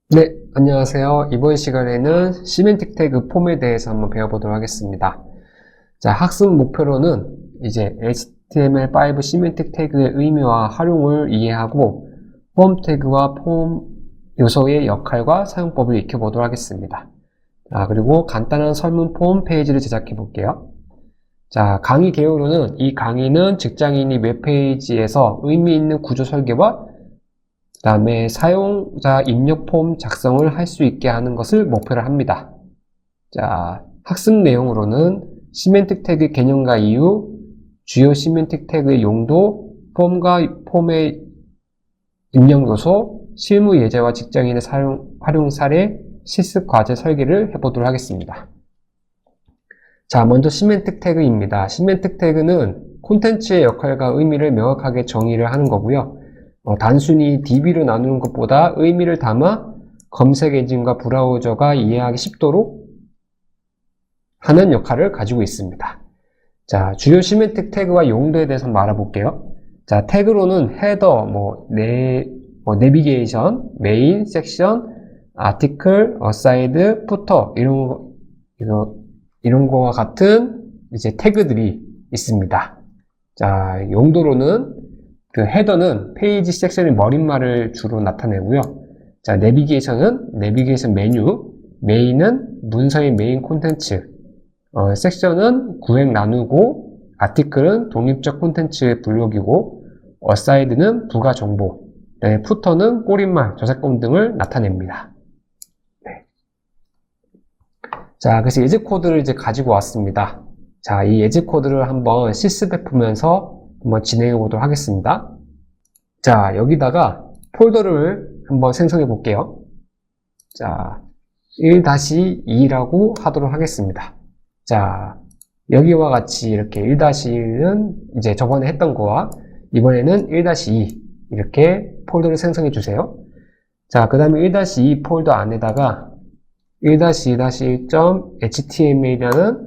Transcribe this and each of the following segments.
네, 안녕하세요. 이번 시간에는 시멘틱 태그 폼에 대해서 한번 배워보도록 하겠습니다. 자, 학습 목표로는 이제 HTML5 시멘틱 태그의 의미와 활용을 이해하고 폼 태그와 폼 요소의 역할과 사용법을 익혀보도록 하겠습니다. 자, 그리고 간단한 설문 폼 페이지를 제작해 볼게요. 자, 강의 개요로는 이 강의는 직장인이 웹페이지에서 의미 있는 구조 설계와 그 다음에 사용자 입력 폼 작성을 할 수 있게 하는 것을 목표로 합니다. 자, 학습 내용으로는 시멘틱 태그 개념과 이유, 주요 시멘틱 태그의 용도, 폼과 폼의 입력 요소, 실무 예제와 직장인의 활용 사례, 실습 과제 설계를 해보도록 하겠습니다. 자, 먼저 시멘틱 태그입니다. 시멘틱 태그는 콘텐츠의 역할과 의미를 명확하게 정의를 하는 거고요. 단순히 DB로 나누는 것보다 의미를 담아 검색 엔진과 브라우저가 이해하기 쉽도록 하는 역할을 가지고 있습니다. 자, 주요 시멘틱 태그와 용도에 대해서 알아볼게요. 자, 태그로는 헤더, 내비게이션, 메인, 섹션, 아티클, 어사이드, 푸터 이런 거와 같은 이제 태그들이 있습니다. 자, 용도로는 그 헤더는 페이지 섹션의 머릿말을 주로 나타내고요. 자, 내비게이션은 내비게이션 메뉴, 메인은 문서의 메인 콘텐츠, 섹션은 구획 나누고, 아티클은 독립적 콘텐츠 블록이고, 어사이드는 부가 정보, 네, 푸터는 꼬릿말, 저작권 등을 나타냅니다. 네. 자, 그래서 예제 코드를 이제 가지고 왔습니다. 자, 이 예제 코드를 한번 실습해 보면서 한번 진행해 보도록 하겠습니다. 자, 여기다가 폴더를 한번 생성해 볼게요. 자, 1-2라고 하도록 하겠습니다. 자, 여기와 같이 이렇게 1-1은 이제 저번에 했던 거와 이번에는 1-2 이렇게 폴더를 생성해 주세요. 자, 그 다음에 1-2 폴더 안에다가 1-1.html이라는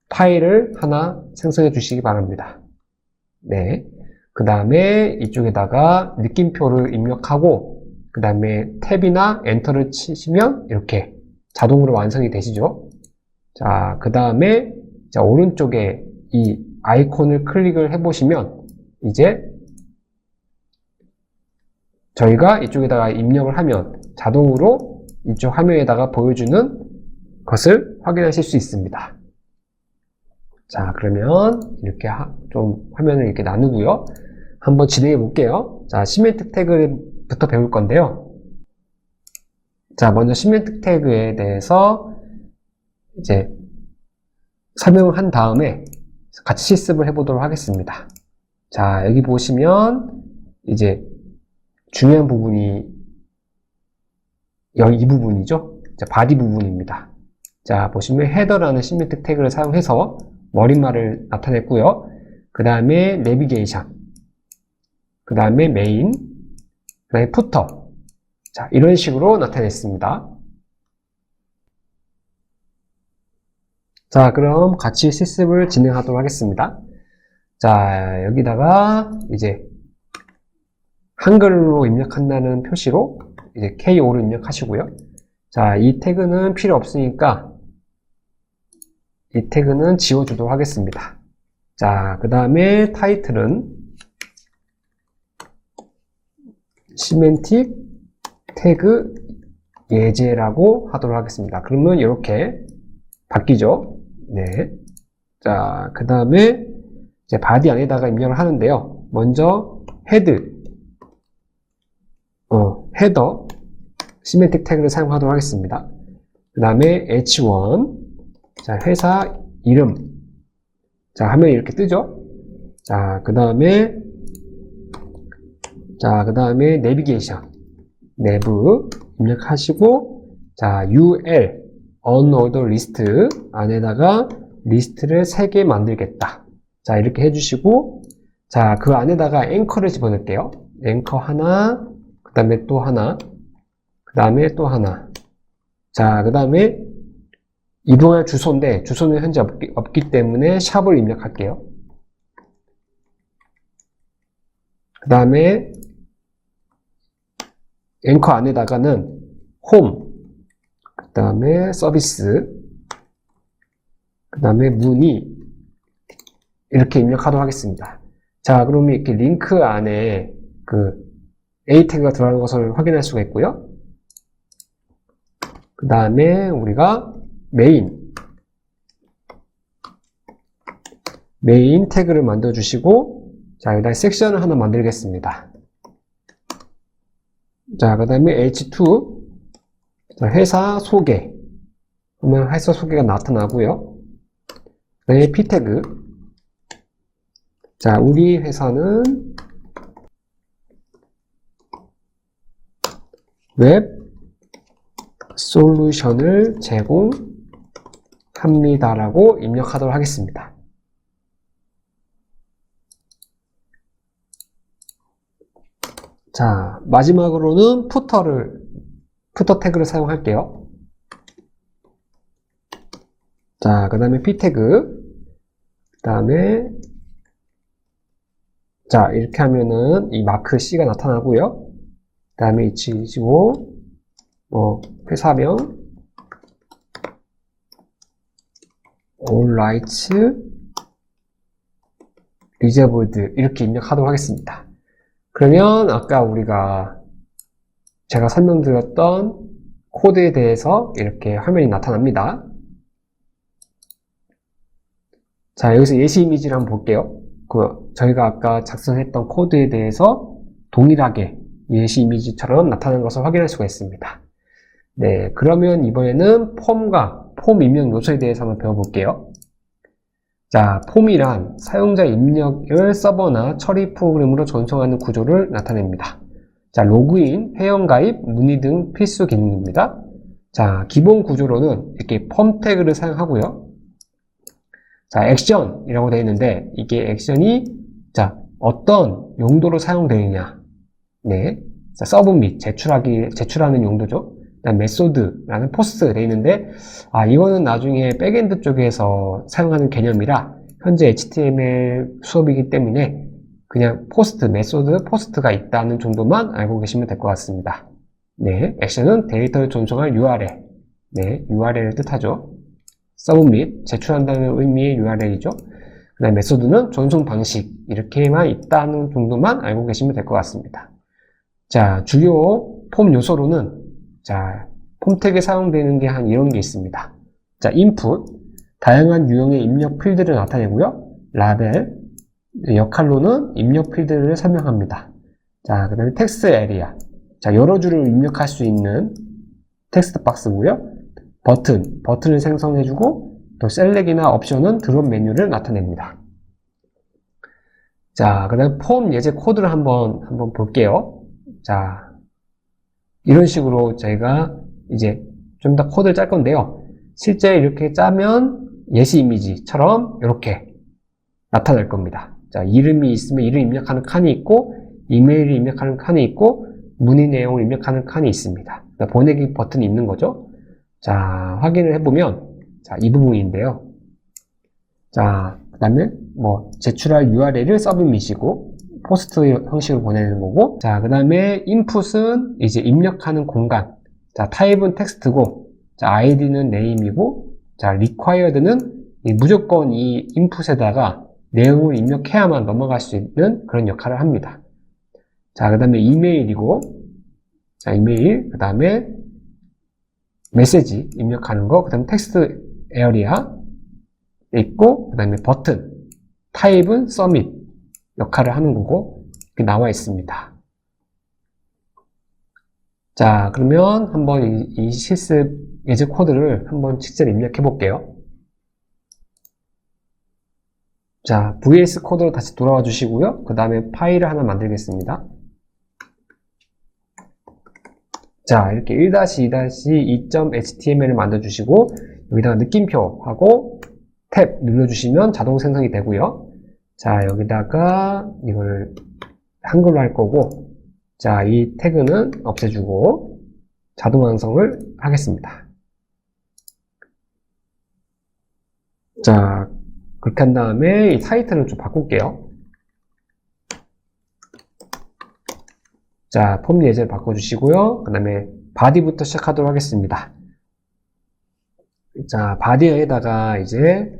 파일을 하나 생성해 주시기 바랍니다. 네. 그 다음에 이쪽에다가 느낌표를 입력하고 그 다음에 탭이나 엔터를 치시면 이렇게 자동으로 완성이 되시죠. 자, 그 다음에 오른쪽에 이 아이콘을 클릭을 해보시면 이제 저희가 이쪽에다가 입력을 하면 자동으로 이쪽 화면에다가 보여주는 것을 확인하실 수 있습니다. 자, 그러면 이렇게 좀 화면을 이렇게 나누고요. 한번 진행해 볼게요. 자, 시멘틱 태그부터 배울 건데요. 자, 먼저 시멘틱 태그에 대해서 이제 설명을 한 다음에 같이 실습을 해 보도록 하겠습니다. 자, 여기 보시면 이제 중요한 부분이 여기 이 부분이죠. 자, 바디 부분입니다. 자, 보시면 헤더라는 시멘틱 태그를 사용해서 머릿말을 나타냈고요. 그 다음에 내비게이션, 그 다음에 메인, 그 다음에 푸터. 자, 이런 식으로 나타냈습니다. 자, 그럼 같이 실습을 진행하도록 하겠습니다. 자, 여기다가 이제 한글로 입력한다는 표시로 이제 K5를 입력하시고요. 자, 이 태그는 필요 없으니까 이 태그는 지워주도록 하겠습니다. 자, 그 다음에 타이틀은 시멘틱 태그 예제라고 하도록 하겠습니다. 그러면 이렇게 바뀌죠. 네. 자, 그 다음에 이제 바디 안에다가 입력을 하는데요. 먼저 헤더 시멘틱 태그를 사용하도록 하겠습니다. 그 다음에 H1 자, 회사 이름. 자, 화면이 이렇게 뜨죠? 자, 그 다음에 내비게이션. 내부 입력하시고, 자, UL, Unordered List 안에다가 리스트를 3개 만들겠다. 자, 이렇게 해주시고, 자, 그 안에다가 앵커를 집어넣을게요. 앵커 하나, 그 다음에 또 하나, 그 다음에 또 하나. 자, 그 다음에 이동할 주소인데 주소는 현재 없기 때문에 샵을 입력할게요. 그 다음에 앵커 안에다가는 홈, 그 다음에 서비스, 그 다음에 문의, 이렇게 입력하도록 하겠습니다. 자, 그러면 이렇게 링크 안에 그 A 태그가 들어가는 것을 확인할 수가 있고요. 그 다음에 우리가 메인 태그를 만들어 주시고, 자, 여기다 섹션을 하나 만들겠습니다. 자, 그 다음에 H2, 자, 회사 소개. 그러면 회사 소개가 나타나고요. 그 다음에 P 태그. 자, 우리 회사는 웹 솔루션을 제공합니다라고 입력하도록 하겠습니다. 자, 마지막으로는 푸터 태그를 사용할게요. 자, 그 다음에 P 태그, 그 다음에 자, 이렇게 하면은 이 마크 C가 나타나고요. 그 다음에 H25 회사명 all rights reserved 이렇게 입력하도록 하겠습니다. 그러면 아까 제가 설명드렸던 코드에 대해서 이렇게 화면이 나타납니다. 자, 여기서 예시 이미지를 한번 볼게요. 저희가 아까 작성했던 코드에 대해서 동일하게 예시 이미지처럼 나타나는 것을 확인할 수가 있습니다. 네, 그러면 이번에는 폼 입력 요소에 대해서 한번 배워볼게요. 자, 폼이란 사용자 입력을 서버나 처리 프로그램으로 전송하는 구조를 나타냅니다. 자, 로그인, 회원가입, 문의 등 필수 기능입니다. 자, 기본 구조로는 이렇게 폼 태그를 사용하고요. 자, 액션이라고 되어 있는데, 이게 액션이, 자, 어떤 용도로 사용되느냐. 네. 자, 서브밋, 제출하는 용도죠. 그다음 메소드라는 포스트가 되어 있는데, 이거는 나중에 백엔드 쪽에서 사용하는 개념이라, 현재 HTML 수업이기 때문에, 그냥 메소드, 포스트가 있다는 정도만 알고 계시면 될 것 같습니다. 네. 액션은 데이터를 전송할 URL. 네. URL을 뜻하죠. 서브밋, 제출한다는 의미의 URL이죠. 그 다음에 메소드는 전송 방식, 이렇게만 있다는 정도만 알고 계시면 될 것 같습니다. 자, 주요 폼 요소로는, 자, 폼 태그에 사용되는 게 이런 게 있습니다. 자, 인풋, 다양한 유형의 입력 필드를 나타내고요. 라벨, 역할로는 입력 필드를 설명합니다. 자, 그 다음에 텍스트 에리아, 자, 여러 줄을 입력할 수 있는 텍스트 박스고요. 버튼을 생성해주고, 또 셀렉이나 옵션은 드롭 메뉴를 나타냅니다. 자, 그 다음에 폼 예제 코드를 한번 볼게요. 자, 이런 식으로 저희가 이제 좀 더 코드를 짤 건데요. 실제 이렇게 짜면 예시 이미지처럼 이렇게 나타날 겁니다. 자, 이름이 있으면 이름 입력하는 칸이 있고, 이메일을 입력하는 칸이 있고, 문의 내용을 입력하는 칸이 있습니다. 그러니까 보내기 버튼이 있는 거죠. 자, 확인을 해보면, 자, 이 부분인데요. 자, 그 다음에, 제출할 URL을 서브밋이고, 포스트 형식으로 보내는 거고, 자, 그 다음에, 인풋은 이제 입력하는 공간. 자, 타입은 텍스트고, 자, id는 name이고, 자, required는 무조건 이 인풋에다가 내용을 입력해야만 넘어갈 수 있는 그런 역할을 합니다. 자, 그 다음에 이메일이고, 자, 이메일, 그 다음에, 메시지 입력하는 거, 그 다음에 텍스트 에어리아 있고, 그 다음에 버튼, 타입은 서밋 역할을 하는 거고, 이렇게 나와 있습니다. 자, 그러면 한번 이 실습 예제 코드를 한번 직접 입력해 볼게요. 자, VS 코드로 다시 돌아와 주시고요. 그 다음에 파일을 하나 만들겠습니다. 자, 이렇게 1-2-2.html을 만들어주시고, 여기다가 느낌표하고 탭 눌러주시면 자동 생성이 되고요. 자, 여기다가 이걸 한글로 할 거고, 자, 이 태그는 없애주고, 자동 완성을 하겠습니다. 자, 그렇게 한 다음에 이 타이틀을 좀 바꿀게요. 자, 폼 예제를 바꿔주시고요. 그 다음에 바디부터 시작하도록 하겠습니다. 자, 바디에다가 이제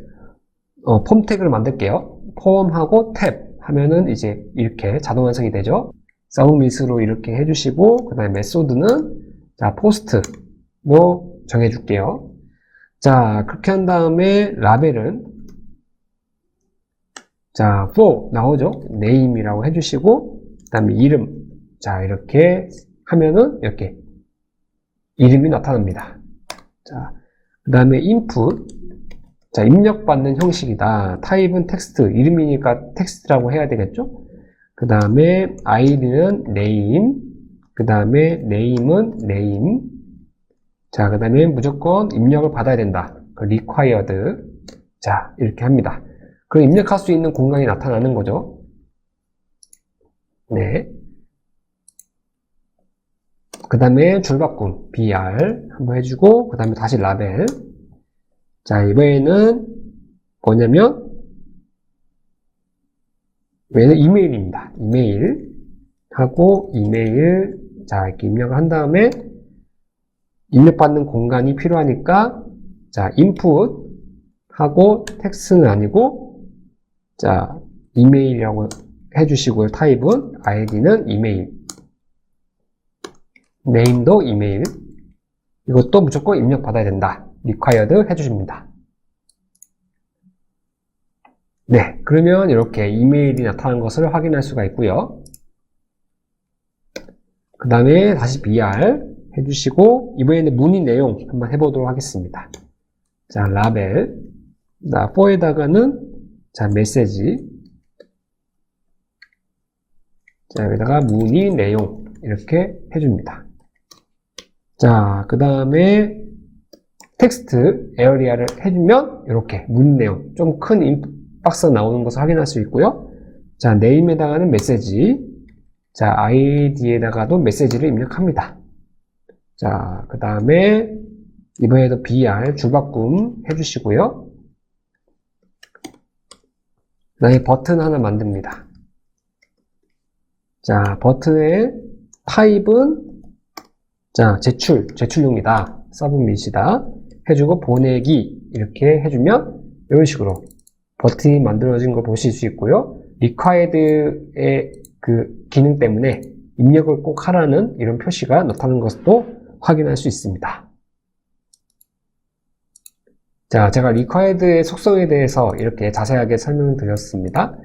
폼 태그를 만들게요. 폼하고 탭 하면은 이제 이렇게 자동 완성이 되죠. 서브밋으로 이렇게 해주시고, 그 다음에 메소드는 자, 포스트로 정해줄게요. 자, 그렇게 한 다음에 라벨은 자, for 나오죠? name이라고 해주시고, 그 다음에 이름. 자, 이렇게 하면은 이렇게 이름이 나타납니다. 자, 그 다음에 input. 자, 입력받는 형식이다. 타입은 텍스트. 이름이니까 텍스트라고 해야 되겠죠? 그 다음에 id는 name. 그 다음에 name은 name. 자, 그 다음에 무조건 입력을 받아야 된다. required. 자, 이렇게 합니다. 그럼 입력할 수 있는 공간이 나타나는 거죠. 네. 그 다음에 줄바꿈 br 한번 해주고, 그 다음에 다시 라벨. 자, 이번에는 뭐냐면 얘는 이메일입니다. 이메일 하고 이메일. 자, 이렇게 입력을 한 다음에 입력받는 공간이 필요하니까 자, input 하고 텍스트는 아니고 자, 이메일이라고 해주시고요. 타입은 id는 이메일, name도 이메일. 이것도 무조건 입력받아야 된다. required 해주십니다. 네, 그러면 이렇게 이메일이 나타난 것을 확인할 수가 있고요. 그 다음에 다시 br 해주시고, 이번에는 문의 내용 한번 해보도록 하겠습니다. 자, 라벨. 자, for에다가는 자, 메시지. 자, 여기다가 문의 내용 이렇게 해줍니다. 자, 그 다음에 텍스트 에어리아를 해주면 이렇게 문의 내용 좀 큰 박스가 나오는 것을 확인할 수 있고요. 자, name에다가는 메시지. 자, id에다가도 메시지를 입력합니다. 자, 그 다음에 이번에도 br 줄바꿈 해주시고요. 그 다음에 버튼 하나 만듭니다. 자, 버튼의 타입은 자, 제출용이다. 서브밋이다. 해주고 보내기 이렇게 해주면 이런 식으로 버튼이 만들어진 걸 보실 수 있고요. required의 그 기능 때문에 입력을 꼭 하라는 이런 표시가 나타나는 것도 확인할 수 있습니다. 자, 제가 required의 속성에 대해서 이렇게 자세하게 설명을 드렸습니다.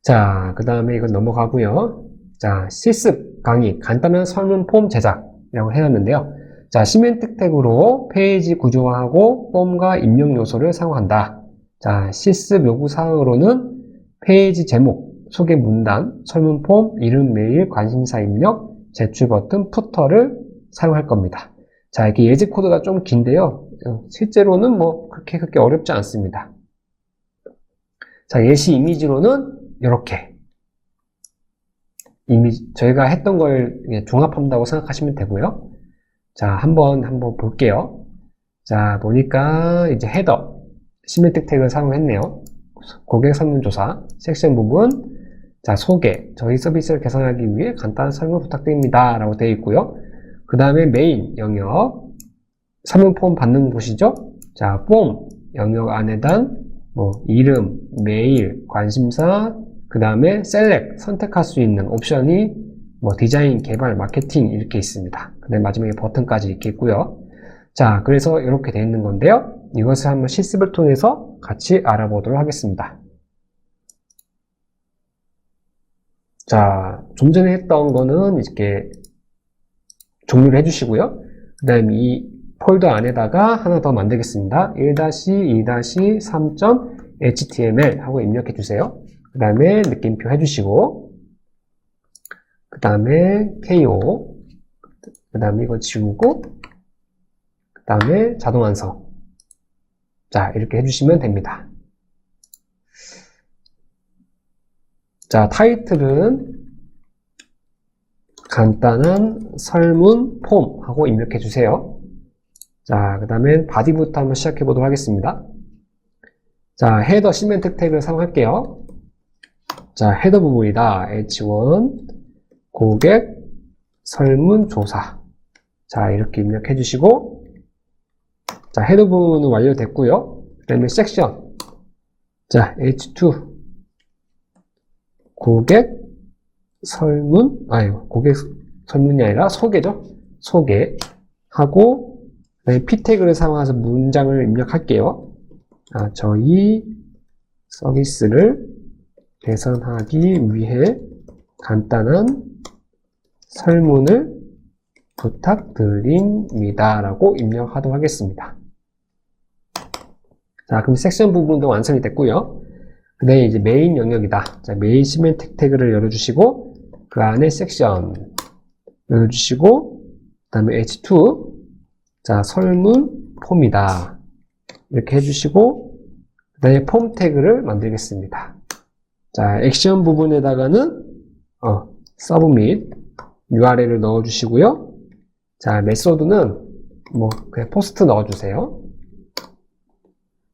자, 그 다음에 이건 넘어가고요. 자, 실습 강의 간단한 설문 폼 제작이라고 해놨는데요. 자, 시멘틱 태그로 페이지 구조화하고 폼과 입력 요소를 사용한다. 자, 실습 요구 사항으로는 페이지 제목, 소개 문단, 설문 폼, 이름, 메일, 관심사 입력, 제출 버튼, 푸터를 사용할 겁니다. 자, 이렇게 예제 코드가 좀 긴데요. 실제로는 뭐 그렇게 어렵지 않습니다. 자, 예시 이미지로는 이렇게 저희가 했던 걸 종합한다고 생각하시면 되고요. 자, 한번 볼게요. 자, 보니까 이제 헤더, 시멘틱 태그를 사용했네요. 고객 설문조사, 섹션 부분, 자, 소개, 저희 서비스를 개선하기 위해 간단한 설명 부탁드립니다. 라고 되어 있고요. 그 다음에 메인 영역, 설문 폼 받는 곳이죠. 자, 폼 영역 안에다 뭐 이름, 메일, 관심사, 그 다음에 셀렉, 선택할 수 있는 옵션이 뭐 디자인, 개발, 마케팅 이렇게 있습니다. 그 다음에 마지막에 버튼까지 이렇게 있고요. 자, 그래서 이렇게 되어 있는 건데요. 이것을 한번 실습을 통해서 같이 알아보도록 하겠습니다. 자, 좀 전에 했던 거는 이렇게 종료를 해주시고요. 그 다음에 이 폴더 안에다가 하나 더 만들겠습니다. 1-2-3.html 하고 입력해 주세요. 그 다음에 느낌표 해주시고, 그 다음에 KO, 그 다음에 이거 지우고, 그 다음에 자동 완성. 자, 이렇게 해주시면 됩니다. 자, 타이틀은 간단한 설문 폼 하고 입력해 주세요. 자, 그 다음에 바디부터 한번 시작해 보도록 하겠습니다. 자, 헤더 시멘틱 태그를 사용할게요. 자, 헤더 부분이다. H1 고객 설문조사. 자, 이렇게 입력해 주시고, 자, 헤더 부분은 완료됐고요. 그 다음에 섹션. 자, H2. 고객 설문이 아니라 소개죠. 소개하고, 그 다음에 P 태그를 사용해서 문장을 입력할게요. 저희 서비스를 개선하기 위해 간단한 설문을 부탁드립니다. 라고 입력하도록 하겠습니다. 자, 그럼 섹션 부분도 완성이 됐고요. 그 다음에 이제 메인 영역이다. 자, 메인 시멘틱 태그를 열어주시고, 그 안에 섹션 열어주시고, 그 다음에 H2, 자, 설문 폼이다. 이렇게 해주시고, 그 다음에 폼 태그를 만들겠습니다. 자, 액션 부분에다가는, 서브밋 URL을 넣어주시고요. 자, 메소드는, 그냥 포스트 넣어주세요.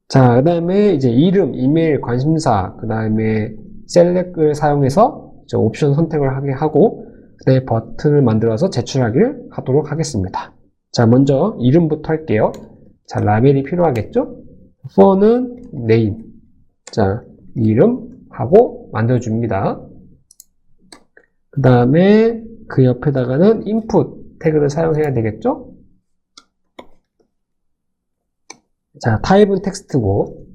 자, 그 다음에 이제 이름, 이메일, 관심사, 그 다음에 셀렉을 사용해서 옵션 선택을 하게 하고, 그 다음에 버튼을 만들어서 제출하기를 하도록 하겠습니다. 자, 먼저 이름부터 할게요. 자, 라벨이 필요하겠죠? for는 name. 자, 이름하고 만들어줍니다. 그 다음에 그 옆에다가는 input 태그를 사용해야 되겠죠? 자, 타입은 텍스트고,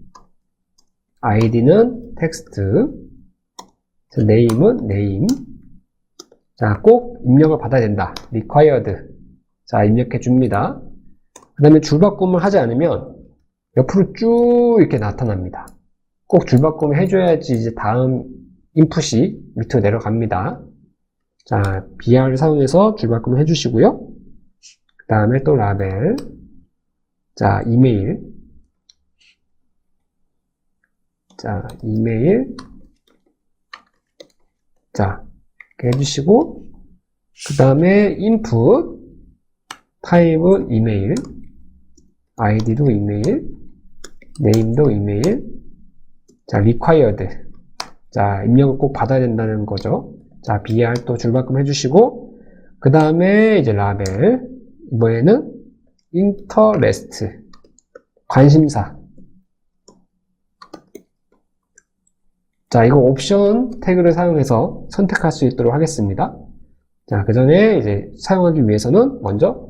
id는 텍스트, 자, name은 name. 자, 꼭 입력을 받아야 된다. required. 자, 입력해 줍니다. 그 다음에 줄바꿈을 하지 않으면 옆으로 쭉 이렇게 나타납니다. 꼭 줄바꿈을 해줘야지 이제 다음 인풋이 밑으로 내려갑니다. 자, br을 사용해서 줄바꿈을 해주시고요. 그 다음에 또 라벨. 자, 이메일. 자, 이메일. 자, 이렇게 해주시고, 그 다음에 input. 타입은 이메일. id도 이메일. name도 이메일. 자, required. 자, 입력을 꼭 받아야 된다는 거죠. 자, br 또 줄바꿈 해주시고, 그 다음에 이제 라벨. 이번에는 interest. 관심사. 자, 이거 옵션 태그를 사용해서 선택할 수 있도록 하겠습니다. 자, 그 전에 이제 사용하기 위해서는 먼저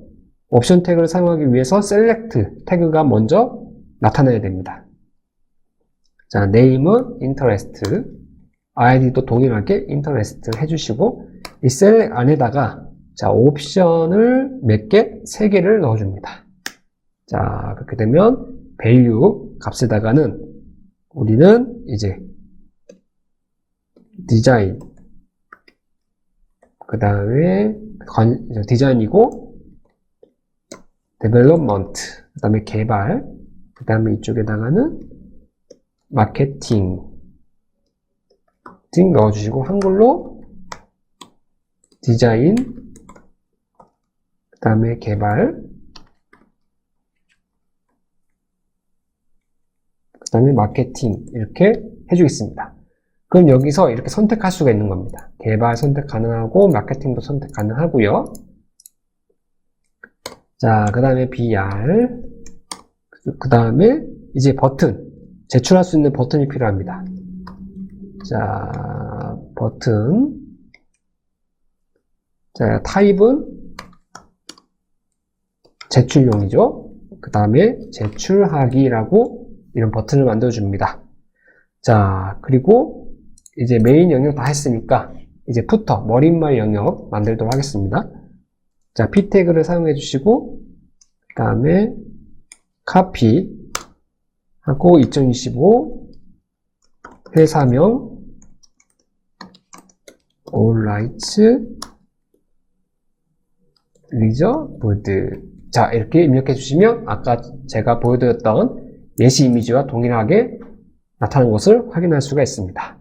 옵션 태그를 사용하기 위해서 select 태그가 먼저 나타나야 됩니다. 자, name은 interest, id도 동일하게 interest 해주시고, 이 select 안에다가 자, 옵션을 몇 개? 3개를 넣어줍니다. 자, 그렇게 되면 value 값에다가는 우리는 이제 디자인, 그 다음에 디자인이고, development, 그 다음에 개발, 그 다음에 이쪽에다가는 마케팅 넣어주시고, 한글로 디자인, 그 다음에 개발, 그 다음에 마케팅 이렇게 해주겠습니다. 그럼 여기서 이렇게 선택할 수가 있는 겁니다. 개발 선택 가능하고 마케팅도 선택 가능하고요. 자, 그 다음에 BR, 그 다음에 이제 버튼, 제출할 수 있는 버튼이 필요합니다. 자, 버튼. 자, 타입은 제출용이죠. 그 다음에 제출하기라고 이런 버튼을 만들어줍니다. 자, 그리고 이제 메인 영역 다 했으니까 이제 푸터, 머릿말 영역 만들도록 하겠습니다. 자, p 태그를 사용해 주시고, 그 다음에 copy 하고 2025 회사명 all rights reserved. 자, 이렇게 입력해 주시면 아까 제가 보여드렸던 예시 이미지와 동일하게 나타나는 것을 확인할 수가 있습니다.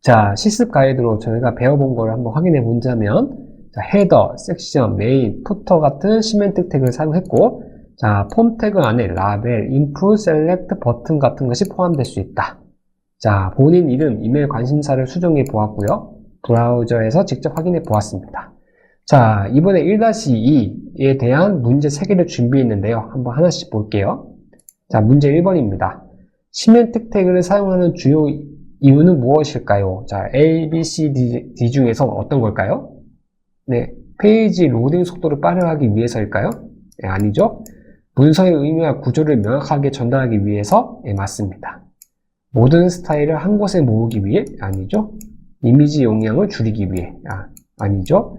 자, 실습 가이드로 저희가 배워본 걸 한번 확인해 보자면, 자, 헤더, 섹션, 메인, 푸터 같은 시멘틱 태그를 사용했고, 자, 폼 태그 안에 라벨, 인풋, 셀렉트, 버튼 같은 것이 포함될 수 있다. 자, 본인 이름, 이메일 관심사를 수정해 보았고요. 브라우저에서 직접 확인해 보았습니다. 자, 이번에 1-2에 대한 문제 3개를 준비했는데요. 한번 하나씩 볼게요. 자, 문제 1번입니다. 시멘틱 태그를 사용하는 주요 이유는 무엇일까요? 자, A, B, C, D 중에서 어떤 걸까요? 네, 페이지 로딩 속도를 빠르게 하기 위해서일까요? 네, 아니죠. 문서의 의미와 구조를 명확하게 전달하기 위해서? 네, 맞습니다. 모든 스타일을 한 곳에 모으기 위해? 아니죠. 이미지 용량을 줄이기 위해? 아니죠.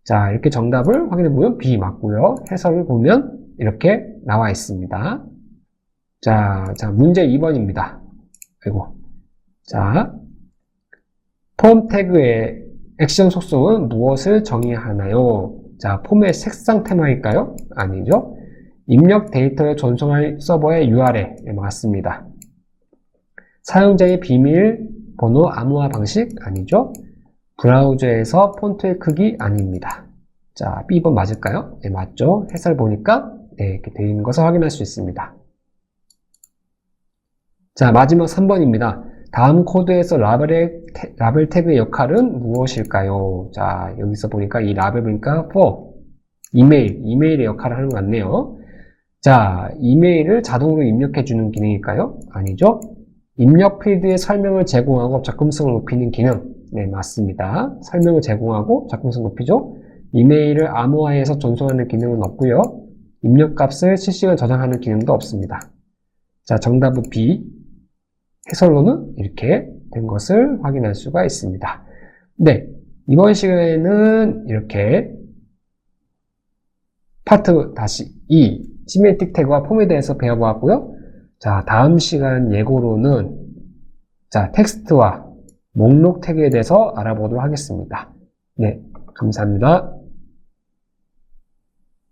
자, 이렇게 정답을 확인해 보면 B 맞고요. 해설을 보면 이렇게 나와 있습니다. 자, 문제 2번입니다. 아이고. 자, 폼 태그의 액션 속성은 무엇을 정의하나요? 자, 폼의 색상 테마일까요? 아니죠. 입력 데이터를 전송할 서버의 URL. 네, 맞습니다. 사용자의 비밀번호 암호화 방식? 아니죠. 브라우저에서 폰트의 크기? 아닙니다. 자, B번 맞을까요? 네, 맞죠. 해설 보니까 네, 이렇게 되어 있는 것을 확인할 수 있습니다. 자, 마지막 3번입니다. 다음 코드에서 라벨 태그의 역할은 무엇일까요? 자, 여기서 보니까 이 라벨 보니까 for 이메일의 역할을 하는 것 같네요. 자, 이메일을 자동으로 입력해주는 기능일까요? 아니죠. 입력 필드에 설명을 제공하고 접근성을 높이는 기능. 네, 맞습니다. 설명을 제공하고 접근성 높이죠. 이메일을 암호화해서 전송하는 기능은 없고요. 입력값을 실시간 저장하는 기능도 없습니다. 자, 정답은 B. 해설로는 이렇게 된 것을 확인할 수가 있습니다. 네, 이번 시간에는 이렇게 파트 -2 시멘틱 태그와 폼에 대해서 배워보았고요. 자, 다음 시간 예고로는 자, 텍스트와 목록 태그에 대해서 알아보도록 하겠습니다. 네, 감사합니다.